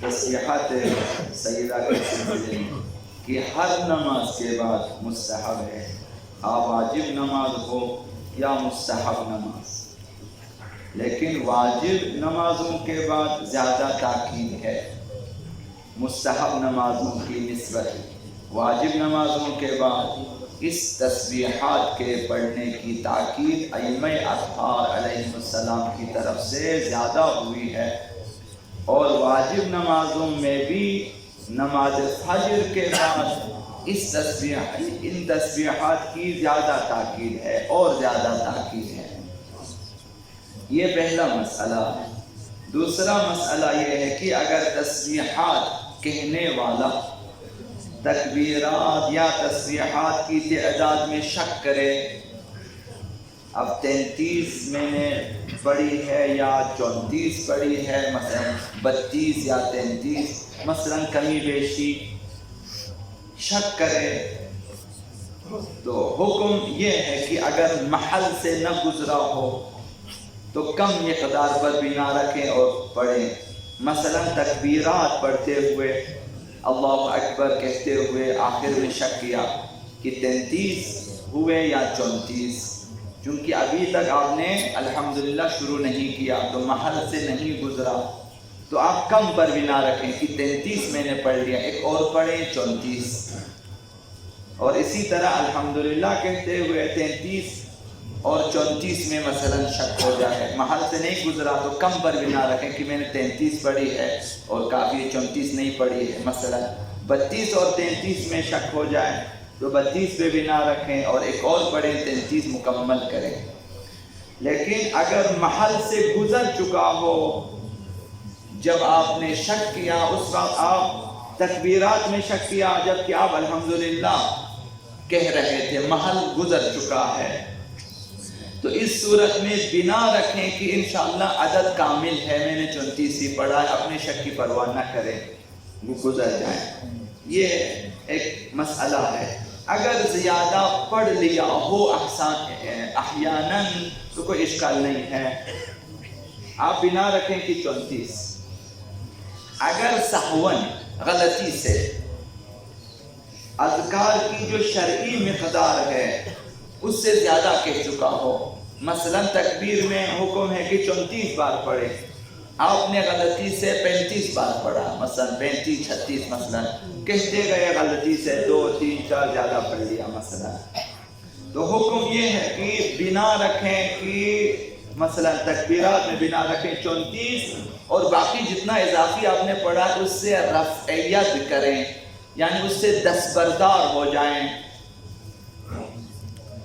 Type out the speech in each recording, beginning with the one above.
تسبیحات سیدہ کے سلسلے میں کہ ہر نماز کے بعد مستحب ہے، واجب نماز ہو یا مستحب نماز، لیکن واجب نمازوں کے بعد زیادہ تاکید ہے مستحب نمازوں کی نسبت۔ واجب نمازوں کے بعد اس تسبیحات کے پڑھنے کی تاکید ائمہ اطہار علیہ السلام کی طرف سے زیادہ ہوئی ہے، اور واجب نمازوں میں بھی نماز فجر کے بعد ان تسبیحات کی زیادہ تاکید ہے اور زیادہ تاکید ہے۔ یہ پہلا مسئلہ ہے۔ دوسرا مسئلہ یہ ہے کہ اگر تسبیحات کہنے والا تکبیرات یا تسبیحات کی تعداد میں شک کرے، اب 33 میں نے پڑھی ہے یا 34 پڑھی ہے، مثلا 32 یا 33، مثلا کمی بیشی شک کرے، تو حکم یہ ہے کہ اگر محل سے نہ گزرا ہو تو کم مقدار پر بنا رکھیں اور پڑھیں۔ مثلا تکبیرات پڑھتے ہوئے اللہ اکبر کہتے ہوئے آخر میں شک کیا کہ 33 ہوئے یا 34، چونکہ ابھی تک آپ نے الحمدللہ شروع نہیں کیا تو محل سے نہیں گزرا، تو آپ کم پر بنا رکھیں کہ 33 میں نے پڑھ لیا، ایک اور پڑھیں 34، اور اسی طرح الحمدللہ کہتے ہوئے 33 اور 34 میں مثلا شک ہو جائے، محل سے نہیں گزرا تو کم پر بنا رکھیں کہ میں نے 33 پڑھی ہے اور کافی 34 نہیں پڑھی ہے۔ مثلا 32 اور 33 میں شک ہو جائے تو 32 پہ بنا رکھیں اور ایک اور پڑھیں، 33 مکمل کریں۔ لیکن اگر محل سے گزر چکا ہو، جب آپ نے شک کیا اس وقت آپ تکبیرات میں شک کیا جبکہ آپ الحمدللہ کہہ رہے تھے، محل گزر چکا ہے، تو اس صورت میں بنا رکھیں کہ انشاءاللہ عدد کامل ہے، میں نے 34 ہی پڑھا ہے، اپنے شک کی پرواہ نہ کریں، وہ گزر جائیں۔ یہ ایک مسئلہ ہے۔ اگر زیادہ پڑھ لیا ہو احیاناً تو کوئی اشکال نہیں ہے، آپ بنا رکھیں کہ 34۔ اگر سہواً غلطی سے اذکار کی جو شرعی مقدار ہے اس سے زیادہ کہہ چکا ہو، مثلا تکبیر میں حکم ہے کہ 34 بار پڑھے، آپ نے غلطی سے 35 بار پڑھا، مثلا 35 36 مثلا کہتے گئے، غلطی سے 2 3 4 زیادہ پڑھ لیا مثلا، تو حکم یہ ہے کہ بنا رکھیں کہ مثلا تکبیرات میں بنا رکھیں 34، اور باقی جتنا اضافی آپ نے پڑھا اس سے رفعیت کریں، یعنی اس سے دستبردار ہو جائیں،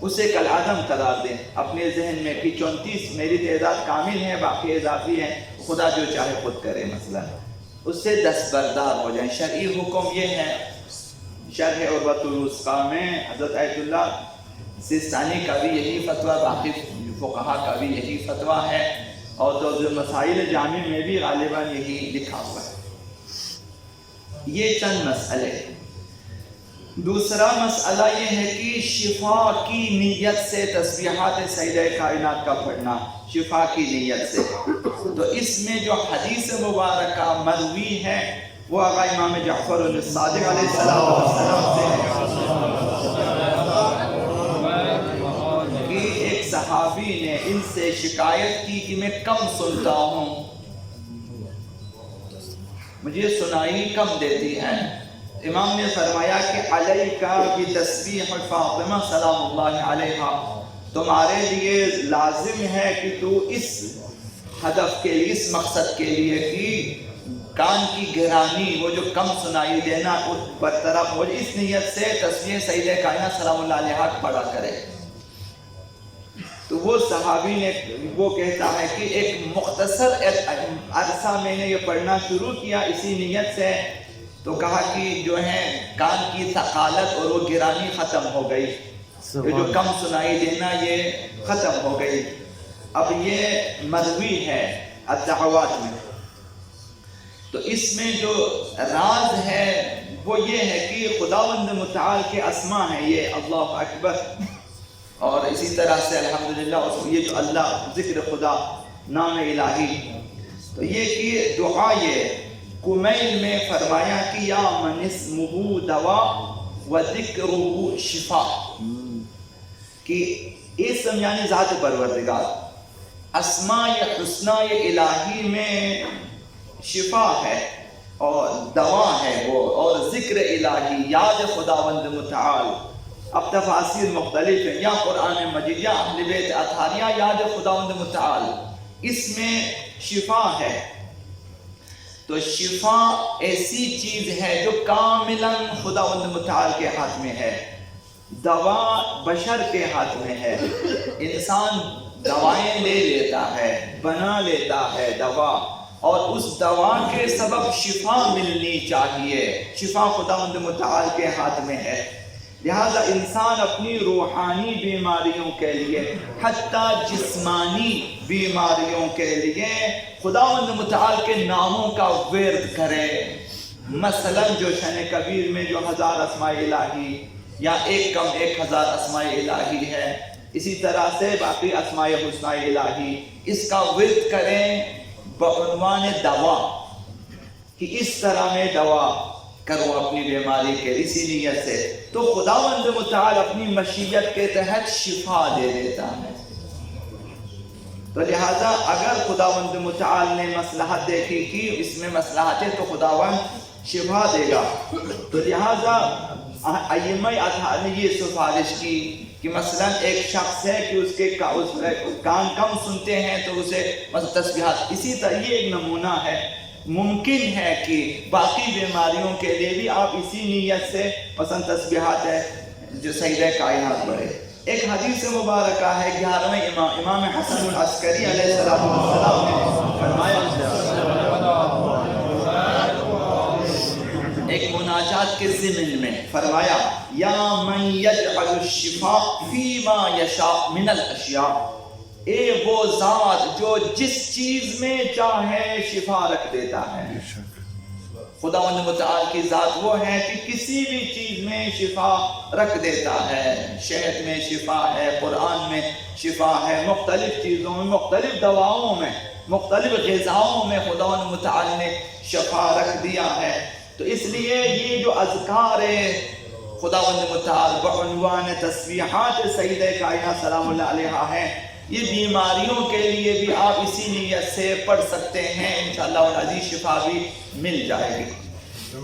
اسے کالعدم قرار دیں اپنے ذہن میں کہ 34 میری تعداد کامل ہے، باقی اضافی ہیں، خدا جو چاہے خود کرے، مثلا اس سے دستبردار ہو جائیں۔ شرعی حکم یہ ہے۔ شرح عروۃ الوثقیٰ میں حضرت آیت اللہ سیستانی کا بھی یہی فتویٰ، باقی فقہا کا بھی یہی فتویٰ ہے، اور تو مسائل جامع میں بھی غالباً یہی لکھا ہوا ہے۔ یہ چند مسئلے۔ دوسرا مسئلہ یہ ہے کہ شفا کی نیت سے تسبیحات سیدہ کائنات کا پڑھنا، شفا کی نیت سے، تو اس میں جو حدیث مبارکہ مروی ہے وہ آقا امام جعفر الصادق علیہ السلام سے کہ ایک صحابی نے ان سے شکایت کی کہ میں کم سنتا ہوں، مجھے سنائی کم دیتی ہے۔ امام نے فرمایا کہ علیکا بتسبیح فاطمہ سلام اللہ علیہا، تمہارے لیے لازم ہے کہ تو اس ہدف کے لیے، اس مقصد کے لیے کہ کان کی گہرانی، وہ جو کم سنائی دینا برطرف ہو، اس نیت سے تسبیح سیدہ کائنات سلام اللہ علیہا پڑھا کرے۔ تو وہ صحابی نے وہ کہتا ہے کہ ایک مختصر عرصہ میں نے یہ پڑھنا شروع کیا اسی نیت سے، تو کہا کہ جو ہے کان کی ثقالت اور وہ گرانی ختم ہو گئی، یہ جو کم سنائی دینا یہ ختم ہو گئی۔ اب یہ مروی ہے الدعوات میں، تو اس میں جو راز ہے وہ یہ ہے کہ خداوند متعال کے اسماء ہیں یہ اللہ اکبر، اور اسی طرح سے الحمدللہ یہ جو اللہ ذکر خدا نام الہی، تو یہ کہ دعا یہ کمیل میں فرمایا کہ یا من اسمہ دوا و ذکرہ شفا، کہ اسم یعنی ذات پروردگار، اسماء حسنہ الہی میں شفا ہے اور دوا ہے وہ، اور ذکر الہی یاد خداوند متعال۔ اب تفاسیر مختلف ہیں، یا قرآن مجید یا اہل بیت اطہار یا یاد خداوند متعال، اس میں شفا ہے۔ تو شفا ایسی چیز ہے جو کاملاً خداوند متعال کے ہاتھ میں ہے، دوا بشر کے ہاتھ میں ہے۔ انسان دوائیں لے لیتا ہے، بنا لیتا ہے دوا، اور اس دوا کے سبب شفا ملنی چاہیے، شفا خداوند متعال کے ہاتھ میں ہے۔ لہذا انسان اپنی روحانی بیماریوں کے لیے، حتیٰ جسمانی بیماریوں کے لیے خداوند متعال کے ناموں کا ورد کرے۔ مثلا جو شأن کبیر میں جو 1000 اسماء الہی یا ایک کم 1000 اسماء الہی ہے، اسی طرح سے باقی اسماء حسنہ الہی، اس کا ورد کریں بعنوان دوا، کہ اس طرح میں دوا کرو اپنی بیماری کے، اسی نیت سے تو خداوند متعال اپنی مشیت کے تحت شفا دے دیتا ہے۔ تو لہذا اگر خداوند متعال نے مصلحت دیکھی کہ اس میں مصلحت ہے تو خداوند شفا دے گا۔ تو لہذا ائمہ اطہار نے یہ سفارش کی کہ مثلا ایک شخص ہے کہ اس کے کان کم سنتے ہیں تو اسے مثلا تسبیحات، اسی طرح یہ ایک نمونہ ہے۔ ممکن ہے کہ باقی بیماریوں کے لیے بھی آپ اسی نیت سے مثلا تسبیحات ہے جو سیدہ کائنات پڑھے۔ ایک حدیث مبارکہ ہے 11ویں امام حسن العسکری علیہ السلام نے فرمایا، ایک مناجات کے ضمن میں فرمایا، یا من یجعل الشفاء فیما یشاء من الاشیاء، اے وہ ذات جو جس چیز میں چاہے شفا رکھ دیتا ہے۔ خداوند متعال کی ذات وہ ہے کہ کسی بھی چیز میں شفا رکھ دیتا ہے۔ شہد میں شفا ہے، قرآن میں شفا ہے، مختلف چیزوں میں، مختلف دواؤں میں، مختلف غذاؤں میں خداوند متعال نے شفا رکھ دیا ہے۔ تو اس لیے یہ جو اذکار خداوند متعال بعنوان تسبیحات سیدہ کائنات سلام اللہ علیہا ہیں، یہ بیماریوں کے لیے بھی آپ اسی نیت سے پڑھ سکتے ہیں، انشاءاللہ العزیز شفا بھی مل جائے گی۔